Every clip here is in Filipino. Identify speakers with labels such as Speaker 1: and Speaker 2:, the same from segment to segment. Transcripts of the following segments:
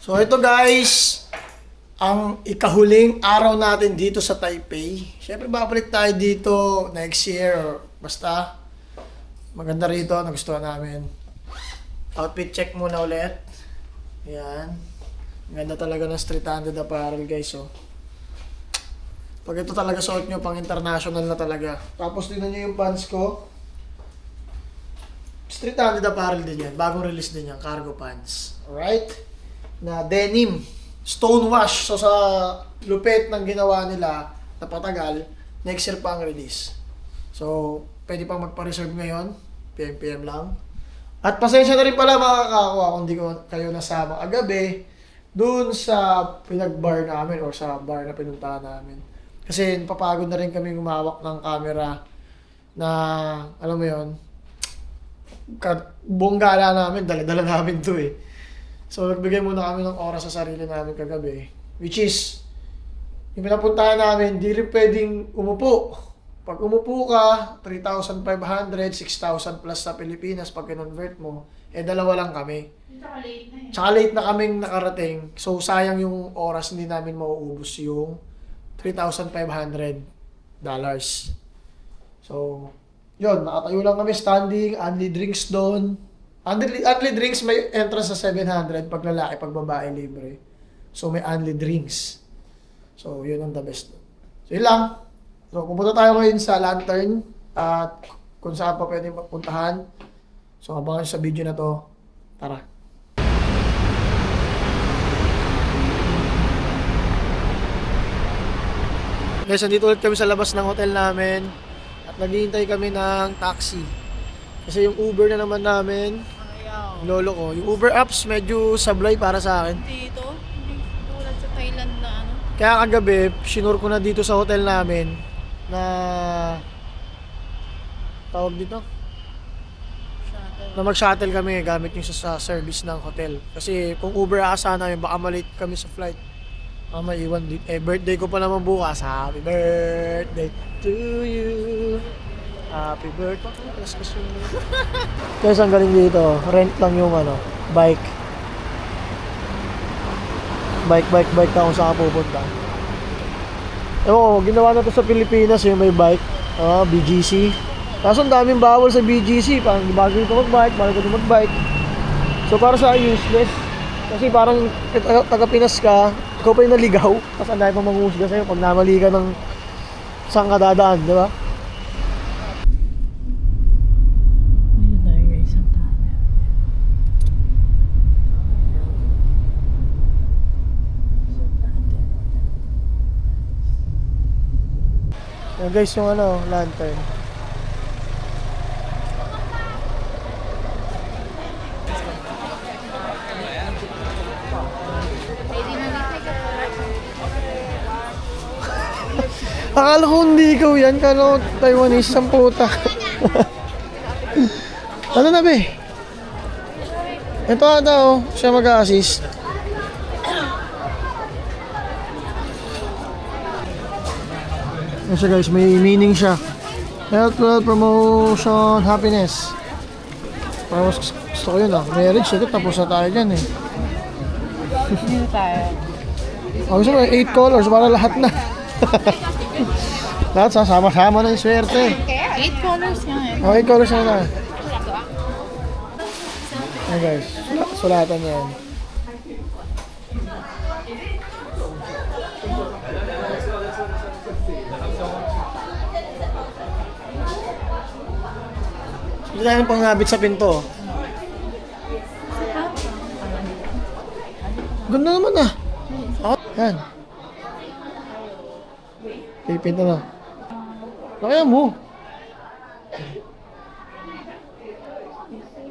Speaker 1: So ito guys, ang ikahuling araw natin dito sa Taipei. Siyempre babalik tayo dito next year or basta maganda rito, nagustuhan namin. Outfit check muna ulit. Ayan. Ang ganda talaga ng street handed apparel guys. Oh. Pag ito talaga suot nyo, pang international na talaga. Tapos tingnan nyo yung pants ko. Street handed apparel din yan. Bagong release din yan. Cargo pants. Alright? Na denim. Stone wash. So sa lupit ng ginawa nila na patagal, next year pa ang release. So, pwede pang magpa-reserve ngayon. PM lang. At pasensya na rin pala mga kakakuha kung di ko kayo nasama agabi doon sa pinag-bar namin or sa bar na pinuntahan namin. Kasi napapagod na rin kami gumawak ng camera na, alam mo yon, buong gala namin, dala-dala namin to eh. So nagbigay muna kami ng oras sa sarili namin kagabi. Which is, yung pinapuntahan namin, di rin pwedeng umupo. Pag umupo ka, 3,500, 6,000 plus sa Pilipinas pag kinonvert mo, dalawa lang kami. Tsaka late na kaming nakarating. So sayang yung oras, hindi namin mauubos yung $3,500. So, yun, nakatayo lang kami standing, only drinks doon. Only drinks may entrance sa 700, pag lalaki, pag babae libre. So, may only drinks. So, yun ang the best. So, yun lang. So, pupunta tayo ngayon sa Lantern at kung saan pa pwede magpuntahan. So, abangan sa video na to. Tara. Guys, nandito ulit kami sa labas ng hotel namin at naghihintay kami ng taxi. Kasi yung Uber na naman namin, lolo ko, yung Uber apps medyo sablay para sa akin.
Speaker 2: Dito, hindi tulad sa Thailand na ano.
Speaker 1: Kaya kagabi, sinure ko na dito sa hotel namin na tawag dito?
Speaker 2: Shuttle.
Speaker 1: Na mag-shuttle kami gamit yung sa service ng hotel. Kasi kung Uber asa namin, baka malate kami sa flight. Maiwan dito. Birthday ko pa naman bukas. Happy birthday to you. Happy birthday. Guys, ang galing dito. Rent lang yung bike. Bike ka kung saan ka pupunta. Ewan ko, ginawa na to sa Pilipinas yung may bike. BGC. Kaso ang daming bawal sa BGC. Parang bago ito mag-bike, bago ito mag-bike. So para sa useless. Kasi parang taga-Pinas ka, ikaw pa yung naligaw. Tapos ang dahil pang manghusga sa'yo pag namali ka ng saan ka dadaan, di ba?
Speaker 2: Dito tayo guys, ang tabi.
Speaker 1: Yan guys, yung lantern. Akala ko hindi ikaw yan, kala ko Taiwanese ang puta. Ano na be? Ito ata siya mag-a-assist. Yan siya guys, may meaning siya. Health, wealth, promotion, happiness. Parang gusto ko yun marriage, ito tapos na tayo dyan eh.
Speaker 2: Dito tayo.
Speaker 1: Gusto mo 8 colors para lahat na. Lahat sasama-sama na yung swerte.
Speaker 2: 8 colors nga eh.
Speaker 1: 8 colors na na. Ayan guys, sulatan yan. Hindi tayo pang nabit sa pinto. Ganda naman Yan. Pipinto na. Kaya mo.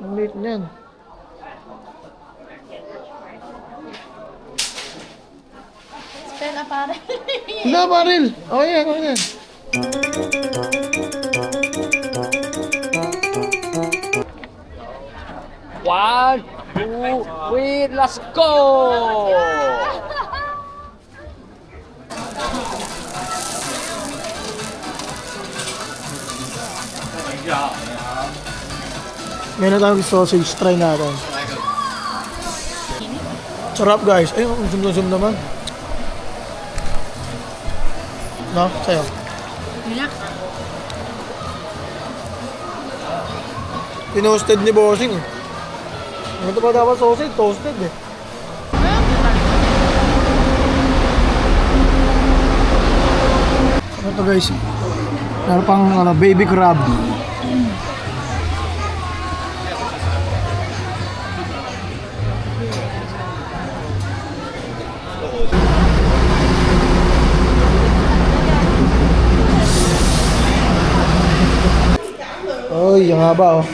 Speaker 1: Ang liit niyan.
Speaker 2: Spell apparel.
Speaker 1: Hindi, baril. Okay yan.
Speaker 3: One, two, three, let's go!
Speaker 1: Ngayon na tayong sausage, try natin. Sarap guys. Ay, zoom na zoom naman. No? Sa'yo.
Speaker 2: Wala.
Speaker 1: Tinoasted ni Bossing eh. Ito pa dapat sausage? Toasted eh. Ano to guys? Meron pang baby crab. Oy, ang haba oh.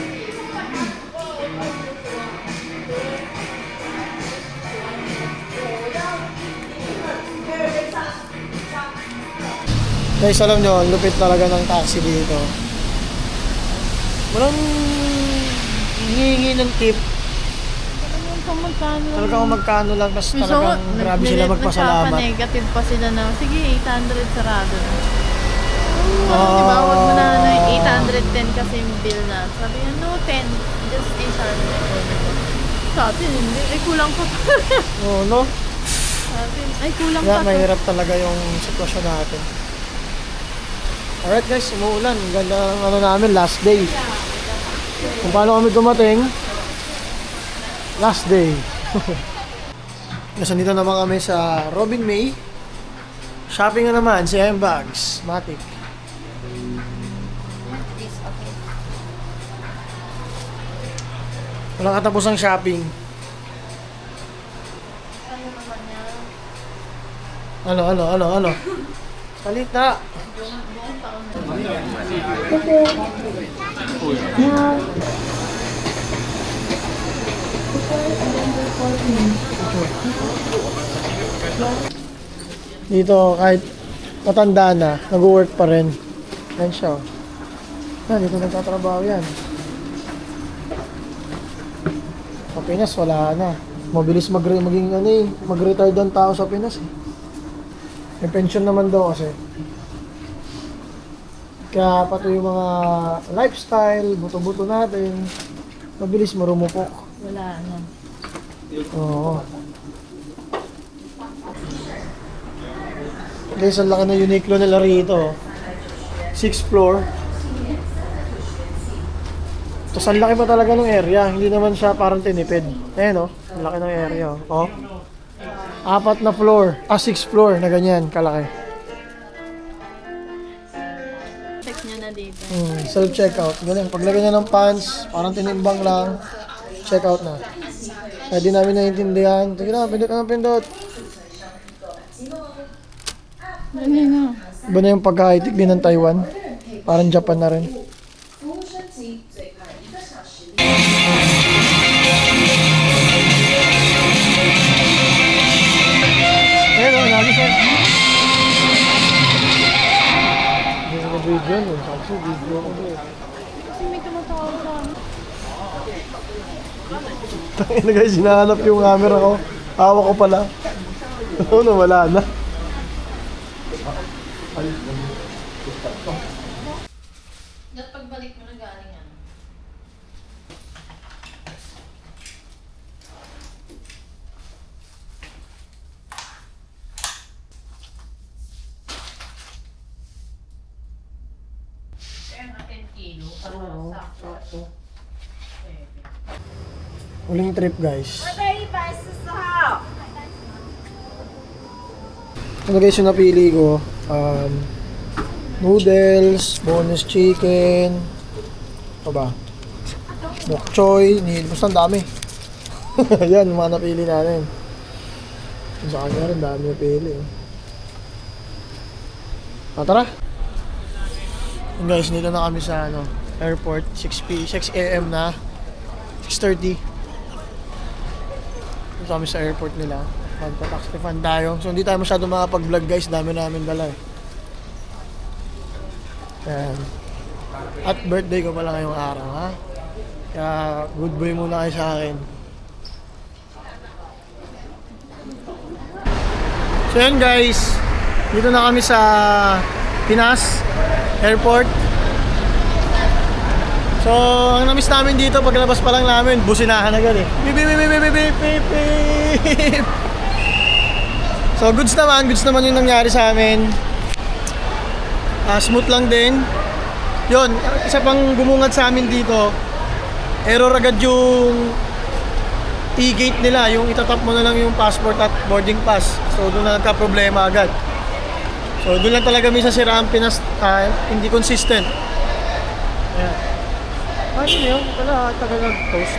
Speaker 1: Guys, alam nyo, ang lupit talaga ng taxi dito. Walang hihingi ng tip.
Speaker 2: Kung magkano lang.
Speaker 1: Talagang magkano lang, tapos talagang grabe sila magpasalamat.
Speaker 2: Nagkaka-negative pa sila na, sige, 800 sarado na. Diba, wag mo na 810 kasi yung bill na. Sabi niya, no, 10. Just 800. Sa atin, hindi. Ay, kulang pa.
Speaker 1: Oo, no?
Speaker 2: Sa atin, ay, kulang
Speaker 1: Kaya
Speaker 2: pa.
Speaker 1: mahirap talaga yung sitwasyon natin. Alright guys, umuulan. Ganda ng ano namin, last day. Kung paano kami dumating, last day. Kasi dito naman kami sa Robin May. Shopping na naman, si M-Bags, Matic. Walang katapusang shopping. Ano? Salita. Dito kahit matanda na, nag-work pa rin. Yan siya. Yan, dito nagtatrabaho yan. Sa Pinas, wala na. Mabilis mag-retire ang tao sa Pinas eh. May pension naman daw kasi. Kaya pati yung mga lifestyle, buto-buto natin, mabilis marumupok.
Speaker 2: Wala na.
Speaker 1: Oo. Guys, ang laki na Uniqlo nila rito. 6th floor. Tapos ang laki pa talaga ng area. Hindi naman siya parang tinipid. Ayan o. Ang laki ng area o. Oh. 4 na floor. 6th floor na ganyan. Kalaki.
Speaker 2: Check nyo na dito.
Speaker 1: Self-checkout. Ganyan. Paglagay niya ng pants, parang tinimbang lang. Checkout na. Kaya di namin naiintindihan. Sige na, pindot.
Speaker 2: Dali na.
Speaker 1: Iba na yung pagka-high-tech din ng Taiwan. Parang Japan na rin. Ayan o, lagi siya. Hindi ko na-video yun. Kasi video ko doon.
Speaker 2: Kasi may tumatawag sa amin.
Speaker 1: Tangin na guys, hinahanap yung camera ko. Hawak ko pala. Ano, wala na.
Speaker 2: Dapat pagbalik mo na galing ano.
Speaker 1: Uling trip guys. Ano guys yung napili ko? Noodles, boneless chicken, ano ba? Bok choy, basta ang dami. Yan, mga napili natin. Sa kanya rin, dami napili. Tara! Guys, dito na kami sa airport, 6 AM na, 6:30. Dito kami sa airport nila. Magpa-tax refund tayo. So hindi tayo masyado makapag-vlog guys, dami namin dala eh. Ayan. At birthday ko pala ngayong araw ha. Kaya good boy muna kayo sa akin. So yan guys, dito na kami sa Pinas Airport. So So, ang namiss namin dito, paglabas pa lang namin, businahan agad eh. Beep, beep, beep, beep, beep, beep, beep, beep. So, goods naman yung nangyari sa amin. Smooth lang din. Yun, isa pang bumungad sa amin dito, error agad yung e-gate nila, yung itatap mo na lang yung passport at boarding pass. So, doon na nagka-problema agad. So, doon lang talaga minsan sira ang Pinas, hindi consistent. Ayan. Ano yun? Wala, tagal nag-toast.